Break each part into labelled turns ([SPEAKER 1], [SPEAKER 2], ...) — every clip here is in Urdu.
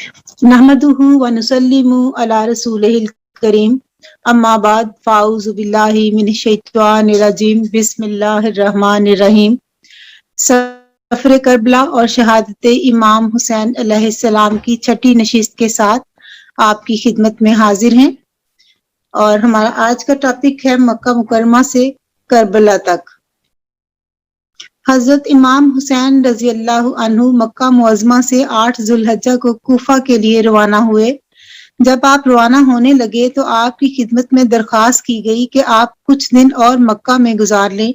[SPEAKER 1] نحمدہ ونسلم علی رسولہ الکریم اما بعد فاعوذ باللہ من الشیطان الرجیم بسم اللہ الرحمن الرحیم۔ سفر کربلا اور شہادت امام حسین علیہ السلام کی چھٹی نشست کے ساتھ آپ کی خدمت میں حاضر ہیں، اور ہمارا آج کا ٹاپک ہے مکہ مکرمہ سے کربلا تک۔ حضرت امام حسین رضی اللہ عنہ مکہ معظمہ سے 8 ذوالحجہ کو کوفہ کے لیے روانہ ہوئے۔ جب آپ روانہ ہونے لگے تو آپ کی خدمت میں درخواست کی گئی کہ آپ کچھ دن اور مکہ میں گزار لیں،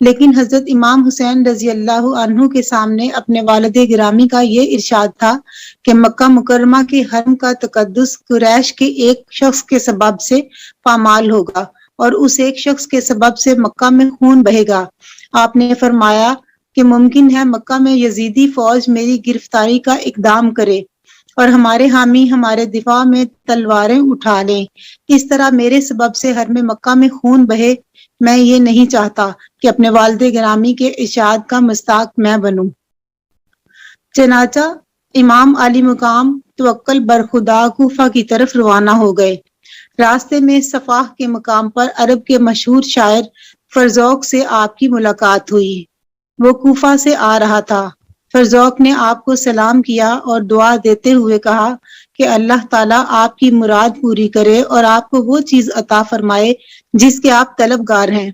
[SPEAKER 1] لیکن حضرت امام حسین رضی اللہ عنہ کے سامنے اپنے والد گرامی کا یہ ارشاد تھا کہ مکہ مکرمہ کے حرم کا تقدس قریش کے ایک شخص کے سبب سے پامال ہوگا، اور اس ایک شخص کے سبب سے مکہ میں خون بہے گا۔ آپ نے فرمایا کہ ممکن ہے مکہ میں یزیدی فوج میری گرفتاری کا اقدام کرے اور ہمارے حامی ہمارے دفاع میں تلواریں اٹھا لیں، اس طرح میرے سبب سے حرم مکہ میں خون بہے۔ میں یہ نہیں چاہتا کہ اپنے والد گرامی کے ارشاد کا مستاق میں بنوں۔ چنانچہ امام علی مقام توکل برخدا کوفہ کی طرف روانہ ہو گئے۔ راستے میں صفاح کے مقام پر عرب کے مشہور شاعر فرزوق سے آپ کی ملاقات ہوئی۔ وہ کوفہ سے آ رہا تھا۔ فرزوق نے آپ کو سلام کیا اور دعا دیتے ہوئے کہا کہ اللہ تعالیٰ آپ کی مراد پوری کرے اور آپ کو وہ چیز عطا فرمائے جس کے آپ طلبگار ہیں۔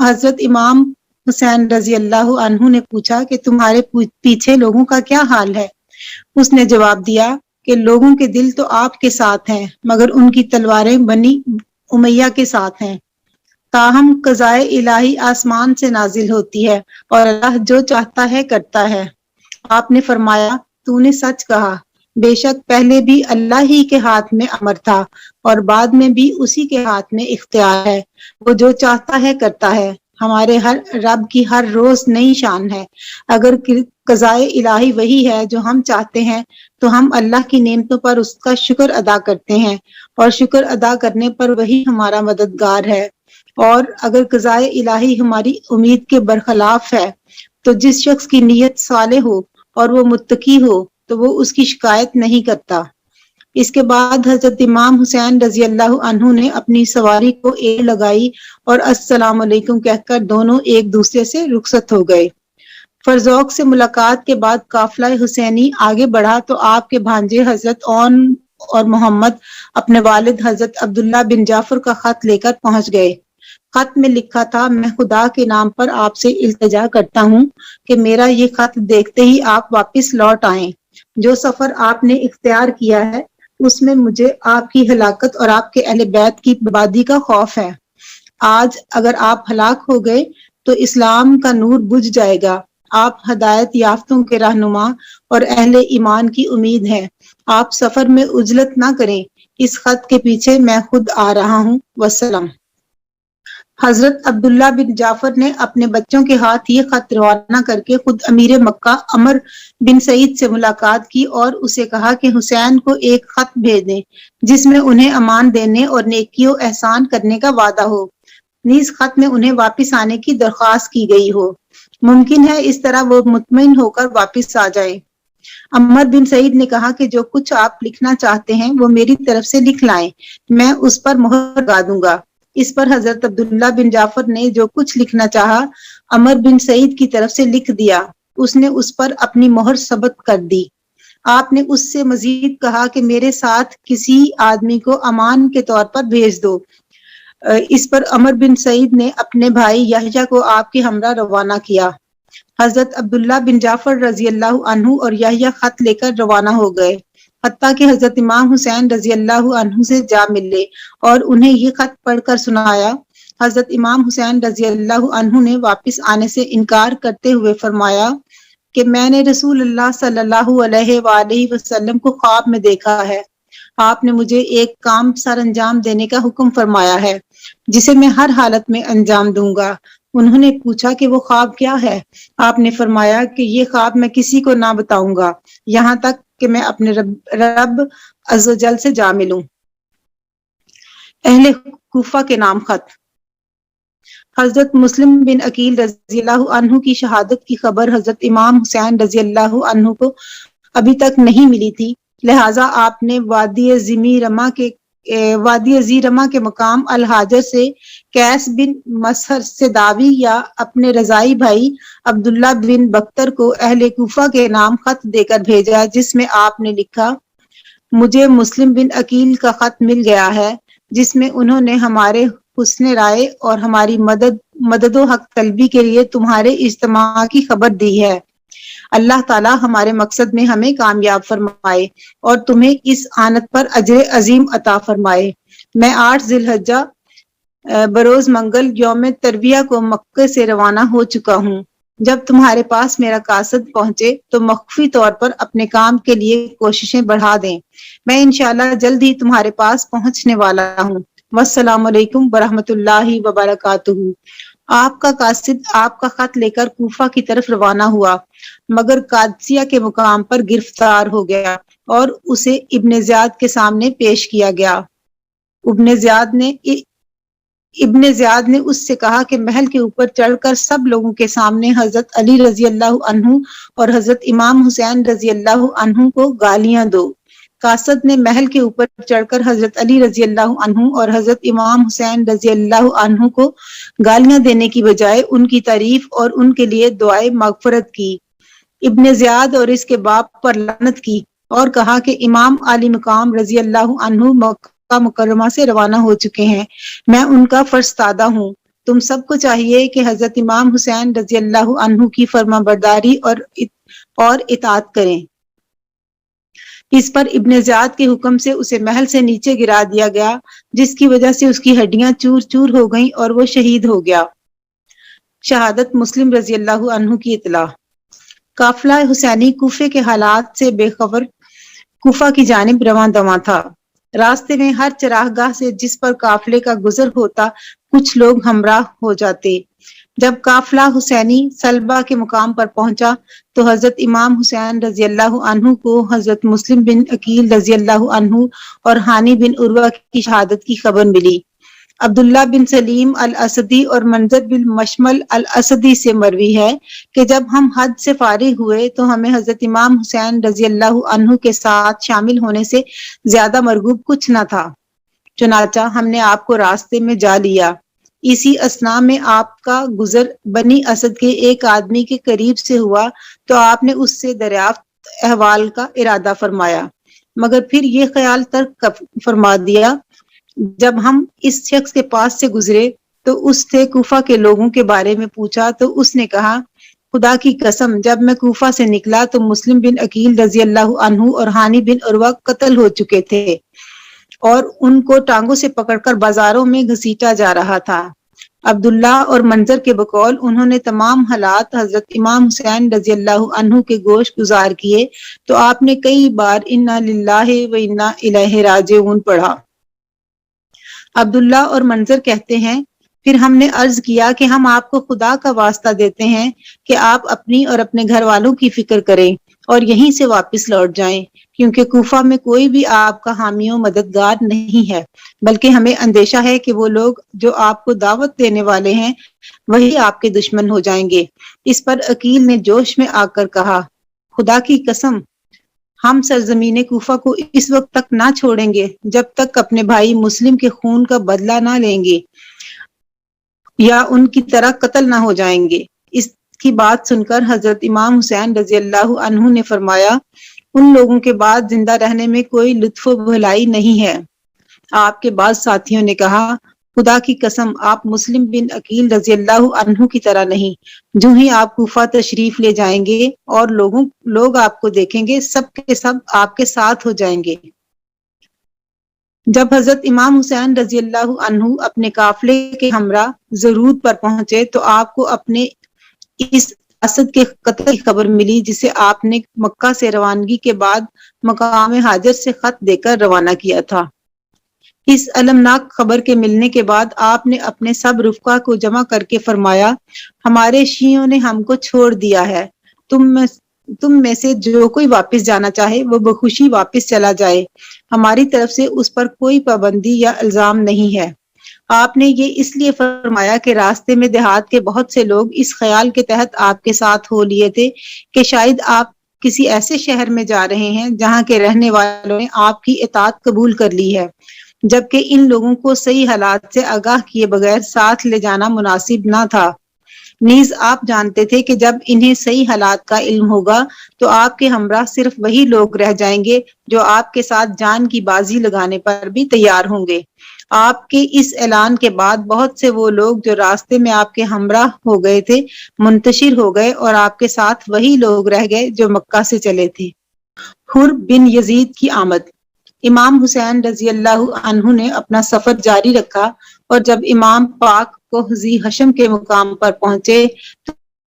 [SPEAKER 1] حضرت امام حسین رضی اللہ عنہ نے پوچھا کہ تمہارے پیچھے لوگوں کا کیا حال ہے؟ اس نے جواب دیا کہ لوگوں کے دل تو آپ کے ساتھ ہیں، مگر ان کی تلواریں بنی امیہ کے ساتھ ہیں۔ تاہم قضائے الہی آسمان سے نازل ہوتی ہے اور اللہ جو چاہتا ہے کرتا ہے۔ آپ نے فرمایا تو نے سچ کہا، بے شک پہلے بھی اللہ ہی کے ہاتھ میں امر تھا اور بعد میں بھی اسی کے ہاتھ میں اختیار ہے، وہ جو چاہتا ہے کرتا ہے۔ ہمارے ہر رب کی ہر روز نئی شان ہے۔ اگر قضائے الہی وہی ہے جو ہم چاہتے ہیں تو ہم اللہ کی نعمتوں پر اس کا شکر ادا کرتے ہیں، اور شکر ادا کرنے پر وہی ہمارا مددگار ہے۔ اور اگر قضائے الہی ہماری امید کے برخلاف ہے تو جس شخص کی نیت صالح ہو اور وہ متقی ہو تو وہ اس کی شکایت نہیں کرتا۔ اس کے بعد حضرت امام حسین رضی اللہ عنہ نے اپنی سواری کو ایڑ لگائی اور السلام علیکم کہہ کر دونوں ایک دوسرے سے رخصت ہو گئے۔ فرزوق سے ملاقات کے بعد قافلہ حسینی آگے بڑھا تو آپ کے بھانجے حضرت اون اور محمد اپنے والد حضرت عبداللہ بن جعفر کا خط لے کر پہنچ گئے۔ خط میں لکھا تھا، میں خدا کے نام پر آپ سے التجا کرتا ہوں کہ میرا یہ خط دیکھتے ہی آپ واپس لوٹ آئیں۔ جو سفر آپ نے اختیار کیا ہے اس میں مجھے آپ کی ہلاکت اور آپ کے اہل بیت کی بربادی کا خوف ہے۔ آج اگر آپ ہلاک ہو گئے تو اسلام کا نور بجھ جائے گا۔ آپ ہدایت یافتوں کے رہنما اور اہل ایمان کی امید ہیں۔ آپ سفر میں عجلت نہ کریں، اس خط کے پیچھے میں خود آ رہا ہوں۔ وسلام۔ حضرت عبداللہ بن جعفر نے اپنے بچوں کے ہاتھ یہ خط روانہ کر کے خود امیر مکہ عمر بن سعید سے ملاقات کی اور اسے کہا کہ حسین کو ایک خط بھیج دیں جس میں انہیں امان دینے اور نیکی و احسان کرنے کا وعدہ ہو، نیز خط میں انہیں واپس آنے کی درخواست کی گئی ہو۔ ممکن ہے اس طرح وہ مطمئن ہو کر واپس آ جائیں۔ عمر بن سعید نے کہا کہ جو کچھ آپ لکھنا چاہتے ہیں وہ میری طرف سے لکھ لائیں، میں اس پر مہر لگا دوں گا۔ اس پر حضرت عبداللہ بن جعفر نے جو کچھ لکھنا چاہا عمر بن سعید کی طرف سے لکھ دیا۔ اس نے اس پر اپنی مہر ثبت کر دی۔ آپ نے اس سے مزید کہا کہ میرے ساتھ کسی آدمی کو امان کے طور پر بھیج دو۔ اس پر عمر بن سعید نے اپنے بھائی یحییٰ کو آپ کے ہمراہ روانہ کیا۔ حضرت عبداللہ بن جعفر رضی اللہ عنہ اور یحییٰ خط لے کر روانہ ہو گئے، حتیٰ کہ حضرت امام حسین رضی اللہ عنہ سے جا ملے اور انہیں یہ خط پڑھ کر سنایا۔ حضرت امام حسین رضی اللہ عنہ نے واپس آنے سے انکار کرتے ہوئے فرمایا کہ میں نے رسول اللہ صلی اللہ علیہ وآلہ وسلم کو خواب میں دیکھا ہے۔ آپ نے مجھے ایک کام سر انجام دینے کا حکم فرمایا ہے جسے میں ہر حالت میں انجام دوں گا۔ انہوں نے پوچھا کہ وہ خواب کیا ہے؟ آپ نے فرمایا کہ یہ خواب میں کسی کو نہ بتاؤں گا یہاں تک کہ میں اپنے رب عز و جل سے جا ملوں۔ اہل کوفہ کے نام خط۔ حضرت مسلم بن عقیل رضی اللہ عنہ کی شہادت کی خبر حضرت امام حسین رضی اللہ عنہ کو ابھی تک نہیں ملی تھی۔ لہٰذا آپ نے وادی زی رما کے مقام الحاجر سے قیس بن مسہر سے داوی یا اپنے رضائی بھائی عبداللہ بن بختر کو اہل کوفہ کے نام خط دے کر بھیجا، جس میں آپ نے لکھا: مجھے مسلم بن عقیل کا خط مل گیا ہے، جس میں انہوں نے ہمارے حسن رائے اور ہماری مدد و حق طلبی کے لیے تمہارے اجتماع کی خبر دی ہے۔ اللہ تعالیٰ ہمارے مقصد میں ہمیں کامیاب فرمائے اور تمہیں اس آنت پر اجر عظیم عطا فرمائے۔ میں 8 ذی الحجہ بروز منگل یوم ترویہ کو مکہ سے روانہ ہو چکا ہوں۔ جب تمہارے پاس میرا قاصد پہنچے تو مخفی طور پر اپنے کام کے لیے کوششیں بڑھا دیں۔ میں انشاءاللہ جلد ہی تمہارے پاس پہنچنے والا ہوں۔ والسلام علیکم ورحمۃ اللہ وبرکاتہ۔ آپ کا قاصد آپ کا خط لے کر کوفہ کی طرف روانہ ہوا، مگر قادسیہ کے مقام پر گرفتار ہو گیا اور اسے ابن زیاد کے سامنے پیش کیا گیا۔ ابن زیاد نے اس سے کہا کہ محل کے اوپر چڑھ کر سب لوگوں کے سامنے حضرت علی رضی اللہ عنہ اور حضرت امام حسین رضی اللہ عنہ کو گالیاں دو۔ قاصد نے محل کے اوپر چڑھ کر حضرت علی رضی اللہ عنہ اور حضرت امام حسین رضی اللہ عنہ کو گالیاں دینے کی بجائے ان کی تعریف اور ان کے لیے دعائے مغفرت کی۔ ابن زیاد اور اس کے باپ پر لعنت کی اور کہا کہ امام علی مقام رضی اللہ عنہ مکہ مکرمہ سے روانہ ہو چکے ہیں، میں ان کا فرستادہ ہوں۔ تم سب کو چاہیے کہ حضرت امام حسین رضی اللہ عنہ کی فرما برداری اور اطاعت کریں۔ اس پر ابن زیاد کے حکم سے اسے محل سے نیچے گرا دیا گیا، جس کی وجہ سے اس کی ہڈیاں چور چور ہو گئیں اور وہ شہید ہو گیا۔ شہادت مسلم رضی اللہ عنہ کی اطلاع۔ قافلہ حسینی کوفے کے حالات سے بے خبر کوفہ کی جانب رواں دواں تھا۔ راستے میں ہر چراہ گاہ سے جس پر قافلے کا گزر ہوتا کچھ لوگ ہمراہ ہو جاتے۔ جب قافلہ حسینی سلبہ کے مقام پر پہنچا تو حضرت امام حسین رضی اللہ عنہ کو حضرت مسلم بن عقیل رضی اللہ عنہ اور ہانی بن عروہ کی شہادت کی خبر ملی۔ عبداللہ بن سلیم الاسدی اور منظر بن مشمل الاسدی سے مروی ہے کہ جب ہم حج سے فارغ ہوئے تو ہمیں حضرت امام حسین رضی اللہ عنہ کے ساتھ شامل ہونے سے زیادہ مرغوب کچھ نہ تھا، چنانچہ ہم نے آپ کو راستے میں جا لیا۔ اسی اثناء میں آپ کا گزر بنی اسد کے ایک آدمی کے قریب سے ہوا تو آپ نے اس سے دریافت احوال کا ارادہ فرمایا، مگر پھر یہ خیال ترک فرما دیا۔ جب ہم اس شخص کے پاس سے گزرے تو اس سے کوفہ کے لوگوں کے بارے میں پوچھا تو اس نے کہا: خدا کی قسم، جب میں کوفہ سے نکلا تو مسلم بن عقیل رضی اللہ عنہ اور ہانی بن عروہ قتل ہو چکے تھے اور ان کو ٹانگوں سے پکڑ کر بازاروں میں گھسیٹا جا رہا تھا۔ عبداللہ اور منظر کے بقول انہوں نے تمام حالات حضرت امام حسین رضی اللہ عنہ کے گوش گزار کیے تو آپ نے کئی بار انا للہ و انا الیہ راجعون پڑھا۔ عبداللہ اور منظر کہتے ہیں پھر ہم نے عرض کیا کہ ہم آپ کو خدا کا واسطہ دیتے ہیں کہ آپ اپنی اور اپنے گھر والوں کی فکر کریں اور یہیں سے واپس لوٹ جائیں، کیونکہ کوفہ میں کوئی بھی آپ کا حامی و مددگار نہیں ہے، بلکہ ہمیں اندیشہ ہے کہ وہ لوگ جو آپ کو دعوت دینے والے ہیں وہی آپ کے دشمن ہو جائیں گے۔ اس پر عقیل نے جوش میں آ کر کہا: خدا کی قسم، ہم سرزمین کوفہ کو اس وقت تک نہ چھوڑیں گے جب تک اپنے بھائی مسلم کے خون کا بدلہ نہ لیں گے یا ان کی طرح قتل نہ ہو جائیں گے۔ اس کی بات سن کر حضرت امام حسین رضی اللہ عنہ نے فرمایا: ان لوگوں کے بعد زندہ رہنے میں کوئی لطف و بھلائی نہیں ہے۔ آپ کے بعض ساتھیوں نے کہا: خدا کی قسم، آپ مسلم بن عقیل رضی اللہ عنہ کی طرح نہیں، جو ہی آپ کوفہ تشریف لے جائیں گے اور لوگ آپ کو دیکھیں گے سب کے سب آپ کے ساتھ ہو جائیں گے۔ جب حضرت امام حسین رضی اللہ عنہ اپنے قافلے کے ہمراہ زرود پر پہنچے تو آپ کو اپنے اس اسد کے قتل کی خبر ملی جسے آپ نے مکہ سے روانگی کے بعد مقام حاجر سے خط دے کر روانہ کیا تھا۔ اس المناک خبر کے ملنے کے بعد آپ نے اپنے سب رفقا کو جمع کر کے فرمایا: ہمارے شیعوں نے ہم کو چھوڑ دیا ہے، تم میں سے جو کوئی واپس جانا چاہے وہ بخوشی واپس چلا جائے، ہماری طرف سے اس پر کوئی پابندی یا الزام نہیں ہے۔ آپ نے یہ اس لیے فرمایا کہ راستے میں دیہات کے بہت سے لوگ اس خیال کے تحت آپ کے ساتھ ہو لیے تھے کہ شاید آپ کسی ایسے شہر میں جا رہے ہیں جہاں کے رہنے والوں نے آپ کی اطاعت قبول کر لی ہے، جبکہ ان لوگوں کو صحیح حالات سے آگاہ کیے بغیر ساتھ لے جانا مناسب نہ تھا۔ نیز آپ جانتے تھے کہ جب انہیں صحیح حالات کا علم ہوگا تو آپ کے ہمراہ صرف وہی لوگ رہ جائیں گے جو آپ کے ساتھ جان کی بازی لگانے پر بھی تیار ہوں گے۔ آپ کے اس اعلان کے بعد بہت سے وہ لوگ جو راستے میں آپ کے ہمراہ ہو گئے تھے منتشر ہو گئے اور آپ کے ساتھ وہی لوگ رہ گئے جو مکہ سے چلے تھے۔ حر بن یزید کی آمد۔ امام حسین رضی اللہ عنہ نے اپنا سفر جاری رکھا اور جب امام پاک کو ذی حشم کے مقام پر پہنچے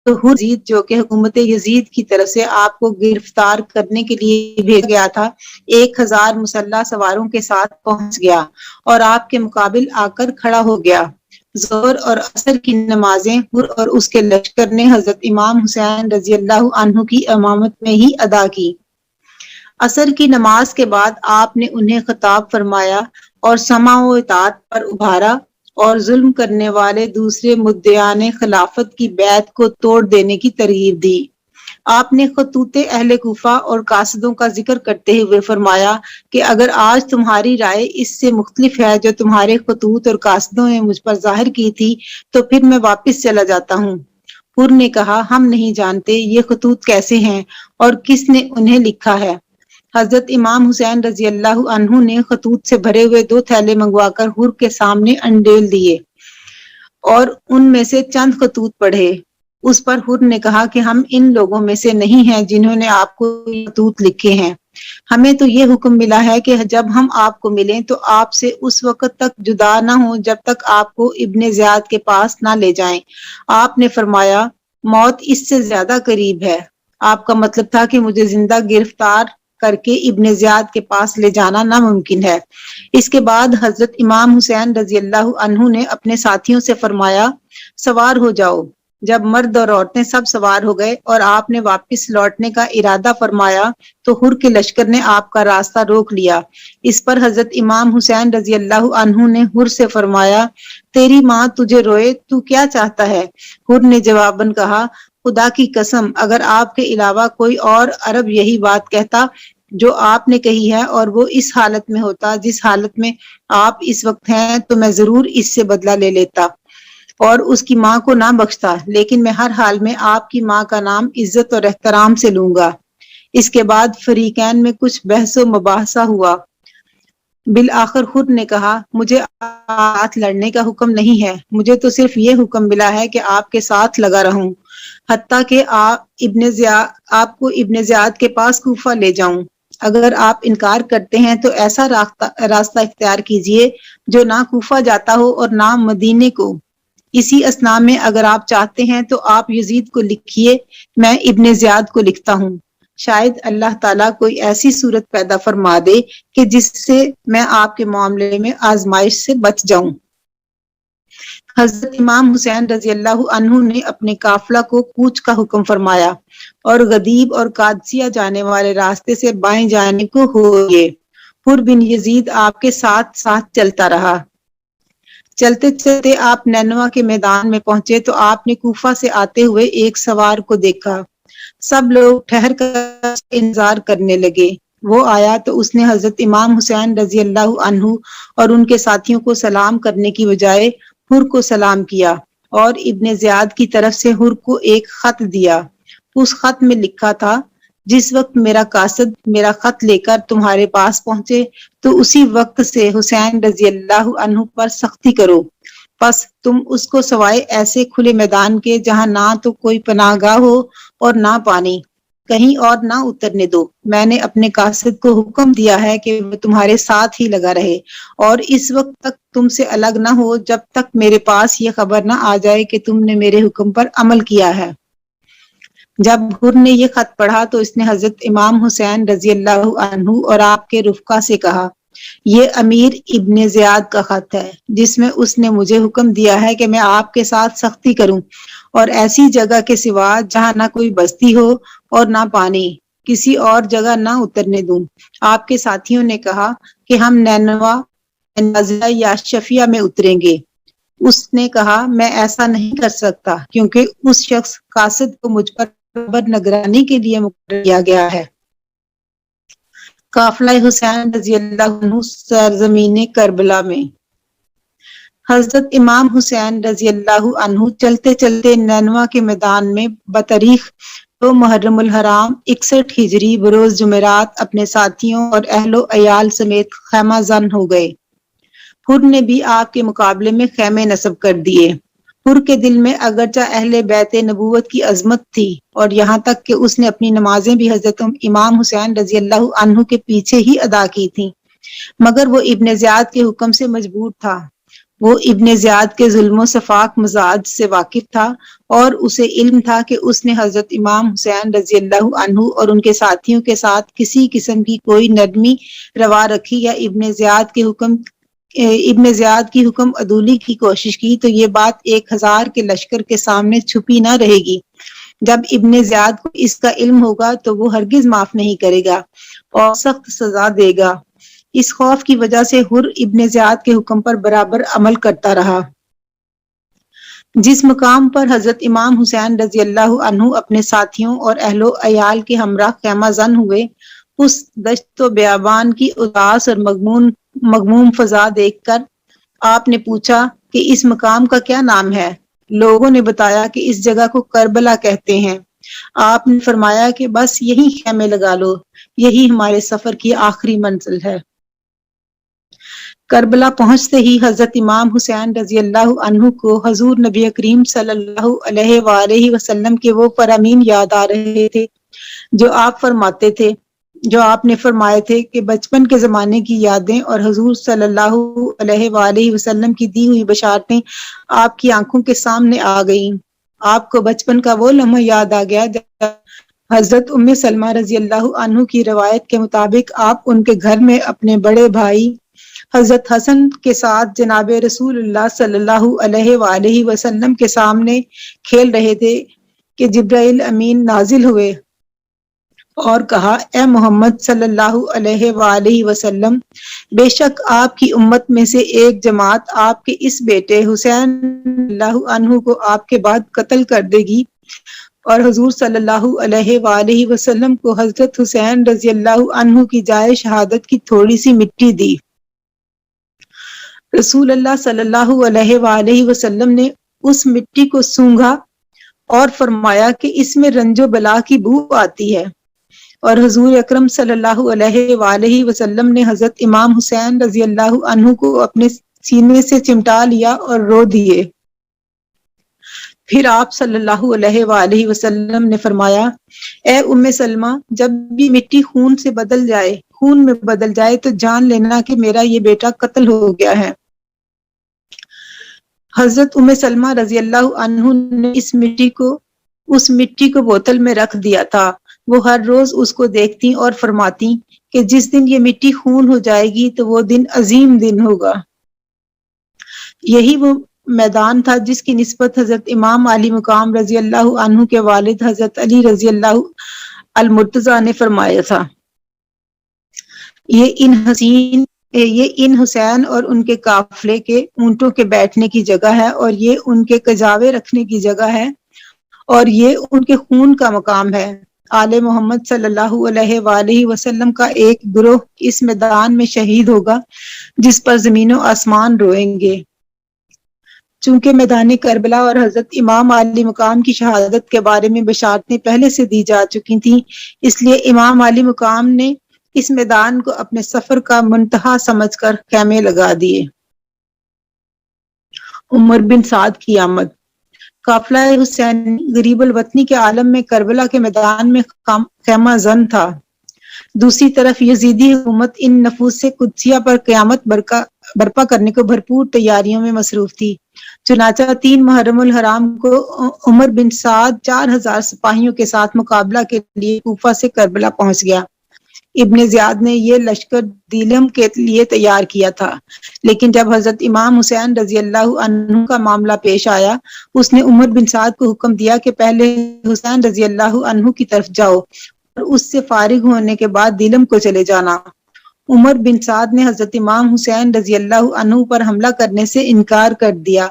[SPEAKER 1] تو حر یزید جو کہ حکومت یزید کی طرف سے آپ کو گرفتار کرنے کے لیے بھیجا گیا تھا 1000 مسلح سواروں کے ساتھ پہنچ گیا اور آپ کے مقابل آ کر کھڑا ہو گیا۔ ظہر اور عصر کی نمازیں حر اور اس کے لشکر نے حضرت امام حسین رضی اللہ عنہ کی امامت میں ہی ادا کی۔ عصر کی نماز کے بعد آپ نے انہیں خطاب فرمایا اور سمع و اطاعت پر ابھارا اور ظلم کرنے والے دوسرے مدعیان خلافت کی بیعت کو توڑ دینے کی ترغیب دی۔ آپ نے خطوط اہل کوفہ اور قاصدوں کا ذکر کرتے ہوئے فرمایا کہ اگر آج تمہاری رائے اس سے مختلف ہے جو تمہارے خطوط اور قاصدوں نے مجھ پر ظاہر کی تھی تو پھر میں واپس چلا جاتا ہوں۔ حر نے کہا ہم نہیں جانتے یہ خطوط کیسے ہیں اور کس نے انہیں لکھا ہے۔ حضرت امام حسین رضی اللہ عنہ نے خطوط سے بھرے ہوئے 2 تھیلے منگوا کر حر کے سامنے انڈیل دیے اور ان میں سے چند خطوط پڑھے۔ اس پر حر نے کہا کہ ہم ان لوگوں میں سے نہیں ہیں جنہوں نے آپ کو خطوط لکھے ہیں۔ ہمیں تو یہ حکم ملا ہے کہ جب ہم آپ کو ملیں تو آپ سے اس وقت تک جدا نہ ہوں جب تک آپ کو ابن زیاد کے پاس نہ لے جائیں۔ آپ نے فرمایا موت اس سے زیادہ قریب ہے۔ آپ کا مطلب تھا کہ مجھے زندہ گرفتار کر کے ابن زیاد کے پاس لے جانا ناممکن ہے۔ اس کے بعد حضرت امام حسین رضی اللہ عنہ نے اپنے ساتھیوں سے فرمایا سوار ہو جاؤ۔ جب مرد اور عورتیں سب سوار ہو گئے اور آپ نے واپس لوٹنے کا ارادہ فرمایا تو حر کے لشکر نے آپ کا راستہ روک لیا۔ اس پر حضرت امام حسین رضی اللہ عنہ نے حر سے فرمایا تیری ماں تجھے روئے تو کیا چاہتا ہے؟ حر نے جواباً کہا خدا کی قسم اگر آپ کے علاوہ کوئی اور عرب یہی بات کہتا جو آپ نے کہی ہے اور وہ اس حالت میں ہوتا جس حالت میں آپ اس وقت ہیں تو میں ضرور اس سے بدلہ لے لیتا اور اس کی ماں کو نہ بخشتا، لیکن میں ہر حال میں آپ کی ماں کا نام عزت اور احترام سے لوں گا۔ اس کے بعد فریقین میں کچھ بحث و مباحثہ ہوا۔ بالآخر حر نے کہا مجھے ساتھ لڑنے کا حکم نہیں ہے، مجھے تو صرف یہ حکم ملا ہے کہ آپ کے ساتھ لگا رہوں حتیٰ کہ آپ کو ابن زیاد کے پاس کوفہ لے جاؤں۔ اگر آپ انکار کرتے ہیں تو ایسا راستہ اختیار کیجئے جو نہ کوفہ جاتا ہو اور نہ مدینے کو۔ اسی اثناء میں اگر آپ چاہتے ہیں تو آپ یزید کو لکھیے، میں ابن زیاد کو لکھتا ہوں۔ شاید اللہ تعالیٰ کوئی ایسی صورت پیدا فرما دے کہ جس سے میں آپ کے معاملے میں آزمائش سے بچ جاؤں۔ حضرت امام حسین رضی اللہ عنہ نے اپنے قافلہ کو کوچ کا حکم فرمایا اور غدیب اور قادسیہ جانے والے راستے سے بائیں جانے کو ہوئے۔ حر بن یزید آپ کے ساتھ ساتھ چلتا رہا۔ چلتے چلتے آپ نینوا کے میدان میں پہنچے تو آپ نے کوفہ سے آتے ہوئے ایک سوار کو دیکھا۔ سب لوگ ٹھہر کر انتظار کرنے لگے۔ وہ آیا تو اس نے حضرت امام حسین رضی اللہ عنہ اور ان کے ساتھیوں کو سلام کرنے کی بجائے حر کو سلام کیا اور ابن زیاد کی طرف سے حر کو ایک خط دیا۔ اس خط میں لکھا تھا جس وقت میرا قاصد میرا خط لے کر تمہارے پاس پہنچے تو اسی وقت سے حسین رضی اللہ عنہ پر سختی کرو، پس تم اس کو سوائے ایسے کھلے میدان کے جہاں نہ تو کوئی پناہ گاہ ہو اور نہ پانی کہیں اور نہ اترنے دو۔ میں نے اپنے قاصد کو حکم دیا ہے کہ وہ تمہارے ساتھ ہی لگا رہے اور اس وقت تک تم سے الگ نہ ہو جب تک میرے پاس یہ خبر نہ آ جائے کہ تم نے میرے حکم پر عمل کیا ہے۔ جب حر نے یہ خط پڑھا تو اس نے حضرت امام حسین رضی اللہ عنہ اور آپ کے رفقا سے کہا یہ امیر ابن زیاد کا خط ہے جس میں اس نے مجھے حکم دیا ہے کہ میں آپ کے ساتھ سختی کروں اور ایسی جگہ کے سوا جہاں نہ کوئی بستی ہو اور نہ پانی کسی اور جگہ نہ اترنے دوں۔ آپ کے ساتھیوں نے کہا کہ ہم نینوا نازلہ یا شفیہ میں اتریں گے۔ اس نے کہا میں ایسا نہیں کر سکتا کیونکہ اس شخص قاصد کو مجھ پر خبر نگرانی کے لیے مقرر کیا گیا ہے۔ قافلہ حسین رضی اللہ عنہ سرزمین کربلا میں۔ حضرت امام حسین رضی اللہ عنہ چلتے چلتے نینوا کے میدان میں بتاریخ 2 محرم الحرام 61 ہجری بروز جمعرات اپنے ساتھیوں اور اہل و عیال سمیت خیمہ زن ہو گئے۔ حر نے بھی آپ کے مقابلے میں خیمے نصب کر دیے۔ حر کے دل میں اگرچہ اہل بیت نبوت کی عظمت تھی اور یہاں تک کہ اس نے اپنی نمازیں بھی حضرت امام حسین رضی اللہ عنہ کے پیچھے ہی ادا کی تھیں، مگر وہ ابن زیاد کے حکم سے مجبور تھا۔ وہ ابن زیاد کے ظلم و صفاق مزاج سے واقف تھا اور اسے علم تھا کہ اس نے حضرت امام حسین رضی اللہ عنہ اور ان کے ساتھیوں کے ساتھ کسی قسم کی کوئی نرمی روا رکھی یا ابن زیاد کی حکم عدولی کی کوشش کی تو یہ بات 1000 کے لشکر کے سامنے چھپی نہ رہے گی۔ جب ابن زیاد کو اس کا علم ہوگا تو وہ ہرگز معاف نہیں کرے گا اور سخت سزا دے گا۔ اس خوف کی وجہ سے حر ابن زیاد کے حکم پر برابر عمل کرتا رہا۔ جس مقام پر حضرت امام حسین رضی اللہ عنہ اپنے ساتھیوں اور اہل و عیال کے ہمراہ خیمہ زن ہوئے، اس دشت و بیابان کی اداس اور مغموم فضا دیکھ کر آپ نے پوچھا کہ اس مقام کا کیا نام ہے؟ لوگوں نے بتایا کہ اس جگہ کو کربلا کہتے ہیں۔ آپ نے فرمایا کہ بس یہی خیمے لگا لو، یہی ہمارے سفر کی آخری منزل ہے۔ کربلا پہنچتے ہی حضرت امام حسین رضی اللہ عنہ کو حضور نبی کریم صلی اللہ علیہ وآلہ وسلم کے وہ فرامین یاد آ رہے تھے جو آپ نے فرمائے تھے کہ بچپن کے زمانے کی یادیں اور حضور صلی اللہ علیہ وآلہ وسلم کی دی ہوئی بشارتیں آپ کی آنکھوں کے سامنے آ گئیں۔ آپ کو بچپن کا وہ لمحہ یاد آ گیا جب حضرت ام سلمہ رضی اللہ عنہ کی روایت کے مطابق آپ ان کے گھر میں اپنے بڑے بھائی حضرت حسن کے ساتھ جناب رسول اللہ صلی اللہ علیہ وآلہ وسلم کے سامنے کھیل رہے تھے کہ جبرائیل امین نازل ہوئے اور کہا، اے محمد صلی اللہ علیہ وآلہ وسلم، بے شک آپ کی امت میں سے ایک جماعت آپ کے اس بیٹے حسین اللہ عنہ کو آپ کے بعد قتل کر دے گی، اور حضور صلی اللہ علیہ وآلہ وسلم کو حضرت حسین رضی اللہ عنہ کی جائے شہادت کی تھوڑی سی مٹی دی۔ رسول اللہ صلی اللہ علیہ وآلہ وسلم نے اس مٹی کو سونگھا اور فرمایا کہ اس میں رنج و بلا کی بو آتی ہے، اور حضور اکرم صلی اللہ علیہ وآلہ وسلم نے حضرت امام حسین رضی اللہ عنہ کو اپنے سینے سے چمٹا لیا اور رو دیے۔ پھر آپ صلی اللہ علیہ وآلہ وسلم نے فرمایا، اے ام سلمہ، جب بھی مٹی خون میں بدل جائے تو جان لینا کہ میرا یہ بیٹا قتل ہو گیا ہے۔ حضرت ام سلمہ رضی اللہ عنہ نے اس مٹی کو بوتل میں رکھ دیا تھا۔ وہ ہر روز اس کو دیکھتی اور فرماتی کہ جس دن یہ مٹی خون ہو جائے گی تو وہ دن عظیم دن ہوگا۔ یہی وہ میدان تھا جس کی نسبت حضرت امام علی مقام رضی اللہ عنہ کے والد حضرت علی رضی اللہ المرتضیٰ نے فرمایا تھا۔ یہ ان حسین اور ان کے قافلے کے اونٹوں کے بیٹھنے کی جگہ ہے، اور یہ ان کے کجاوے رکھنے کی جگہ ہے، اور یہ ان کے خون کا مقام ہے۔ آل محمد صلی اللہ علیہ وآلہ وسلم کا ایک گروہ اس میدان میں شہید ہوگا جس پر زمین و آسمان روئیں گے۔ چونکہ میدان کربلا اور حضرت امام علی مقام کی شہادت کے بارے میں بشارتیں پہلے سے دی جا چکی تھیں، اس لیے امام علی مقام نے اس میدان کو اپنے سفر کا منتہا سمجھ کر خیمے لگا دیے۔ عمر بن سعد کی آمد۔ قافلہ حسین غریب الوطنی کے عالم میں کربلا کے میدان میں خیمہ زن تھا۔ دوسری طرف یزیدی حکومت ان نفوس قدسیہ پر قیامت برپا کرنے کو بھرپور تیاریوں میں مصروف تھی۔ چنانچہ 3 محرم الحرام کو عمر بن سعد 4000 سپاہیوں کے ساتھ مقابلہ کے لیے کوفہ سے کربلا پہنچ گیا۔ ابن زیاد نے یہ لشکر دیلم کے لیے تیار کیا تھا، لیکن جب حضرت امام حسین رضی اللہ عنہ کا معاملہ پیش آیا، اس نے عمر بن سعد کو حکم دیا کہ پہلے حسین رضی اللہ عنہ کی طرف جاؤ اور اس سے فارغ ہونے کے بعد دیلم کو چلے جانا۔ عمر بن سعد نے حضرت امام حسین رضی اللہ عنہ پر حملہ کرنے سے انکار کر دیا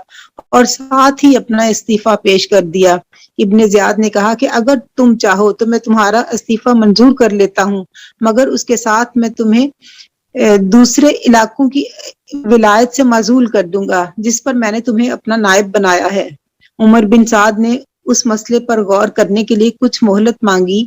[SPEAKER 1] اور ساتھ ہی اپنا استعفیٰ پیش کر دیا۔ ابن زیاد نے کہا کہ اگر تم چاہو تو میں تمہارا استعفیٰ منظور کر لیتا ہوں، مگر اس کے ساتھ میں تمہیں دوسرے علاقوں کی ولایت سے معزول کر دوں گا جس پر میں نے تمہیں اپنا نائب بنایا ہے۔ عمر بن سعد نے اس مسئلے پر غور کرنے کے لیے کچھ مہلت مانگی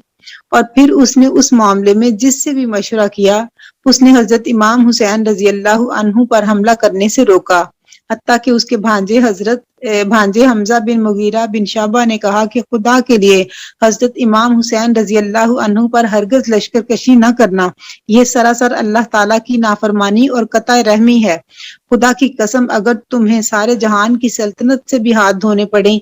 [SPEAKER 1] اور پھر اس نے اس معاملے میں جس سے بھی مشورہ کیا اس نے حضرت امام حسین رضی اللہ عنہ پر حملہ کرنے سے روکا، حتیٰ کہ اس کے بھانجے حمزہ بن مغیرہ بن شعبہ نے کہا کہ خدا کے لیے حضرت امام حسین رضی اللہ عنہ پر ہرگز لشکر کشی نہ کرنا، یہ سراسر اللہ تعالیٰ کی نافرمانی اور قطع رحمی ہے۔ خدا کی قسم اگر تمہیں سارے جہان کی سلطنت سے بھی ہاتھ دھونے پڑیں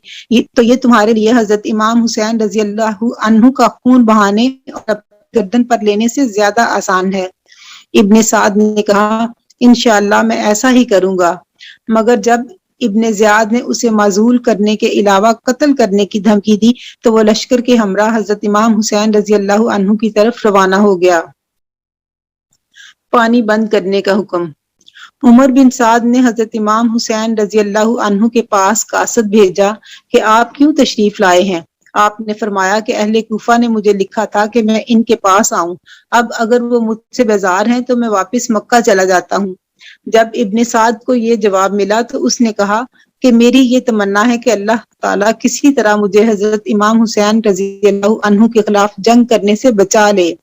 [SPEAKER 1] تو یہ تمہارے لیے حضرت امام حسین رضی اللہ عنہ کا خون بہانے اور گردن پر لینے سے زیادہ آسان ہے۔ ابن سعد نے کہا انشاءاللہ میں ایسا ہی کروں گا، مگر جب ابن زیاد نے اسے معزول کرنے کے علاوہ قتل کرنے کی دھمکی دی تو وہ لشکر کے ہمراہ حضرت امام حسین رضی اللہ عنہ کی طرف روانہ ہو گیا۔ پانی بند کرنے کا حکم۔ عمر بن سعد نے حضرت امام حسین رضی اللہ عنہ کے پاس قاصد بھیجا کہ آپ کیوں تشریف لائے ہیں؟ آپ نے فرمایا کہ اہل کوفہ نے مجھے لکھا تھا کہ میں ان کے پاس آؤں، اب اگر وہ مجھ سے بیزار ہیں تو میں واپس مکہ چلا جاتا ہوں۔ جب ابن سعد کو یہ جواب ملا تو اس نے کہا کہ میری یہ تمنا ہے کہ اللہ تعالیٰ کسی طرح مجھے حضرت امام حسین رضی اللہ عنہ کے خلاف جنگ کرنے سے بچا لے۔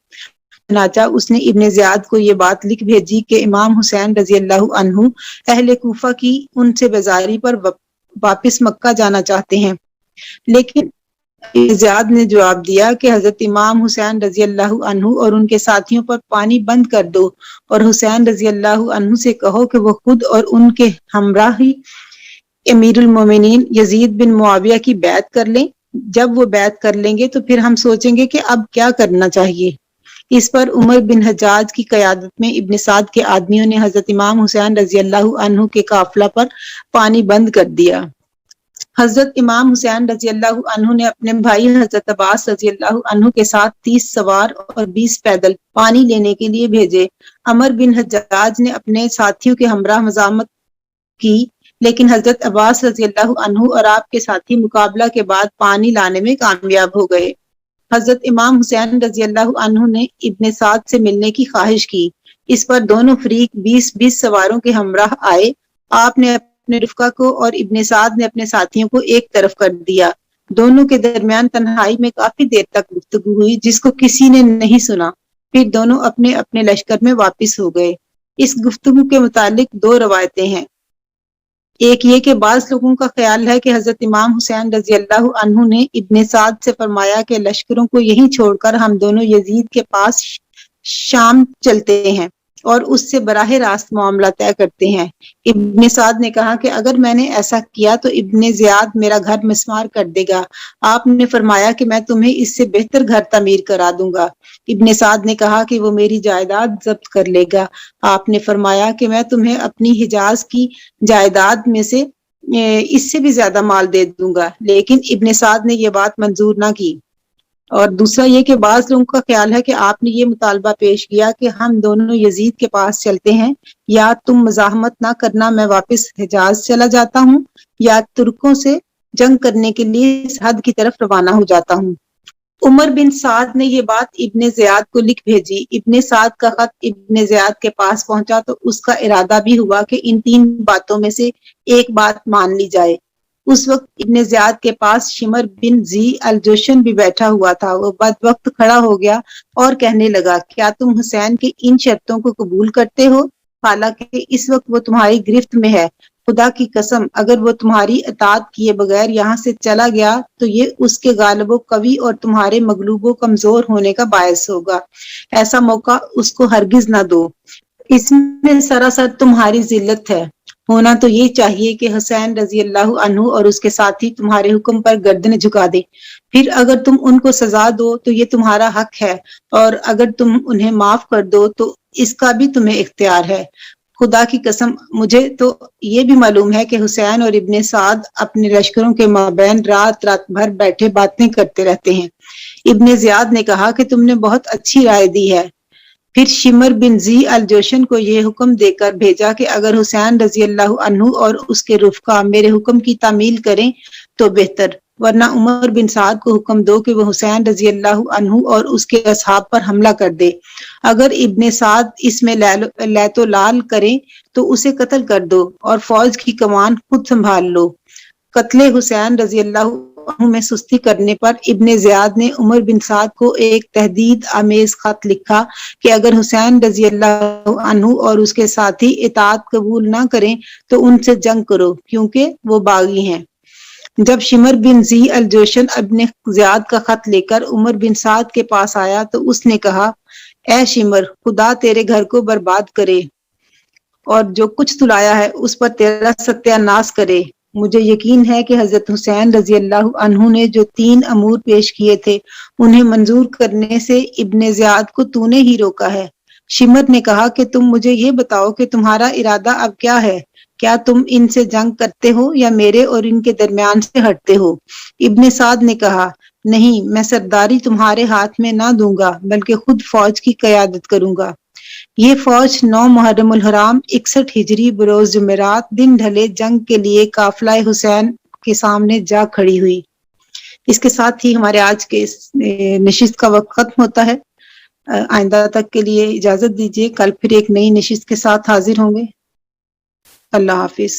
[SPEAKER 1] چنانچہ اس نے ابن زیاد کو یہ بات لکھ بھیجی کہ امام حسین رضی اللہ عنہ اہل کوفہ کی ان سے بیزاری پر واپس مکہ جانا چاہتے ہیں، لیکن زیاد نے جواب دیا کہ حضرت امام حسین رضی اللہ عنہ اور ان کے ساتھیوں پر پانی بند کر دو اور حسین رضی اللہ عنہ سے کہو کہ وہ خود اور ان کے ہمراہ امیر المومنین یزید بن معاویہ کی بیعت کر لیں۔ جب وہ بیعت کر لیں گے تو پھر ہم سوچیں گے کہ اب کیا کرنا چاہیے۔ اس پر عمر بن حجاج کی قیادت میں ابن سعد کے آدمیوں نے حضرت امام حسین رضی اللہ عنہ کے قافلہ پر پانی بند کر دیا۔ حضرت امام حسین رضی اللہ عنہ نے اپنے بھائی حضرت عباس رضی اللہ عنہ کے ساتھ 30 سوار اور 20 پیدل پانی لینے کے لیے بھیجے۔ عمر بن حجاج نے اپنے ساتھیوں کے ہمراہ مزاحمت کی، لیکن حضرت عباس رضی اللہ عنہ اور آپ کے ساتھی مقابلہ کے بعد پانی لانے میں کامیاب ہو گئے۔ حضرت امام حسین رضی اللہ عنہ نے ابن سعد سے ملنے کی خواہش کی، اس پر دونوں فریق 20 سواروں کے ہمراہ آئے۔ آپ نے اپنے رفقا کو اور ابن سعد نے اپنے ساتھیوں کو ایک طرف کر دیا۔ دونوں کے درمیان تنہائی میں کافی دیر تک گفتگو ہوئی جس کو کسی نے نہیں سنا، پھر دونوں اپنے اپنے لشکر میں واپس ہو گئے۔ اس گفتگو کے متعلق 2 روایتیں ہیں۔ ایک یہ کہ بعض لوگوں کا خیال ہے کہ حضرت امام حسین رضی اللہ عنہ نے ابن سعد سے فرمایا کہ لشکروں کو یہیں چھوڑ کر ہم دونوں یزید کے پاس شام چلتے ہیں اور اس سے براہ راست معاملہ طے کرتے ہیں۔ ابن سعد نے کہا کہ اگر میں نے ایسا کیا تو ابن زیاد میرا گھر مسمار کر دے گا۔ آپ نے فرمایا کہ میں تمہیں اس سے بہتر گھر تعمیر کرا دوں گا۔ ابن سعد نے کہا کہ وہ میری جائیداد ضبط کر لے گا۔ آپ نے فرمایا کہ میں تمہیں اپنی حجاز کی جائیداد میں سے اس سے بھی زیادہ مال دے دوں گا، لیکن ابن سعد نے یہ بات منظور نہ کی۔ اور دوسرا یہ کہ بعض لوگوں کا خیال ہے کہ آپ نے یہ مطالبہ پیش کیا کہ ہم دونوں یزید کے پاس چلتے ہیں، یا تم مزاحمت نہ کرنا میں واپس حجاز چلا جاتا ہوں یا ترکوں سے جنگ کرنے کے لیے سرحد کی طرف روانہ ہو جاتا ہوں۔ عمر بن سعد نے یہ بات ابن زیاد کو لکھ بھیجی۔ ابن سعد کا خط ابن زیاد کے پاس پہنچا تو اس کا ارادہ بھی ہوا کہ ان 3 باتوں میں سے ایک بات مان لی جائے۔ اس وقت ابن زیاد کے پاس شمر بن ذی الجوشن بھی بیٹھا ہوا تھا۔ وہ بد وقت کھڑا ہو گیا اور کہنے لگا کیا تم حسین کی ان شرطوں کو قبول کرتے ہو؟ حالانکہ اس وقت وہ تمہاری گرفت میں ہے۔ خدا کی قسم اگر وہ تمہاری اطاعت کیے بغیر یہاں سے چلا گیا تو یہ اس کے غالب و قوی اور تمہارے مغلوب و کمزور ہونے کا باعث ہوگا۔ ایسا موقع اس کو ہرگز نہ دو، اس میں سراسر تمہاری ذلت ہے۔ ہونا تو یہ چاہیے کہ حسین رضی اللہ عنہ اور اس کے ساتھی تمہارے حکم پر گردن جھکا دے، پھر اگر تم ان کو سزا دو تو یہ تمہارا حق ہے، اور اگر تم انہیں معاف کر دو تو اس کا بھی تمہیں اختیار ہے۔ خدا کی قسم مجھے تو یہ بھی معلوم ہے کہ حسین اور ابن سعد اپنے لشکروں کے مابین رات بھر بیٹھے باتیں کرتے رہتے ہیں۔ ابن زیاد نے کہا کہ تم نے بہت اچھی رائے دی ہے، پھر شمر بن زی الجوشن کو یہ حکم دے کر بھیجا کہ اگر حسین رضی اللہ عنہ اور اس کے رفقا میرے حکم کی تعمیل کریں تو بہتر، ورنہ عمر بن سعد کو حکم دو کہ وہ حسین رضی اللہ عنہ اور اس کے اصحاب پر حملہ کر دے۔ اگر ابن سعد اس میں لیت و لال کریں تو اسے قتل کر دو اور فوج کی کمان خود سنبھال لو۔ قتل حسین رضی اللہ عنہ میں سستی کرنے پر ابن زیاد نے عمر بن سعد کو ایک تہدید آمیز خط لکھا کہ اگر حسین رضی اللہ عنہ اور اس کے ساتھی اطاعت قبول نہ کریں تو ان سے جنگ کرو کیونکہ وہ باغی ہیں۔ جب شمر بن زی الجوشن ابن زیاد کا خط لے کر عمر بن سعد کے پاس آیا تو اس نے کہا، اے شمر، خدا تیرے گھر کو برباد کرے اور جو کچھ تو لایا ہے اس پر تیرا ستیہ ناش کرے۔ مجھے یقین ہے کہ حضرت حسین رضی اللہ عنہ نے جو 3 امور پیش کیے تھے انہیں منظور کرنے سے ابن زیاد کو تو نے ہی روکا ہے۔ شمر نے کہا کہ تم مجھے یہ بتاؤ کہ تمہارا ارادہ اب کیا ہے؟ کیا تم ان سے جنگ کرتے ہو یا میرے اور ان کے درمیان سے ہٹتے ہو؟ ابن سعد نے کہا، نہیں، میں سرداری تمہارے ہاتھ میں نہ دوں گا بلکہ خود فوج کی قیادت کروں گا۔ یہ فوج 9 محرم الحرام 61 ہجری بروز جمعرات دن ڈھلے جنگ کے لیے قافلہ حسین کے سامنے جا کھڑی ہوئی۔ اس کے ساتھ ہی ہمارے آج کے نشست کا وقت ختم ہوتا ہے۔ آئندہ تک کے لیے اجازت دیجیے، کل پھر ایک نئی نشست کے ساتھ حاضر ہوں گے۔ اللہ حافظ۔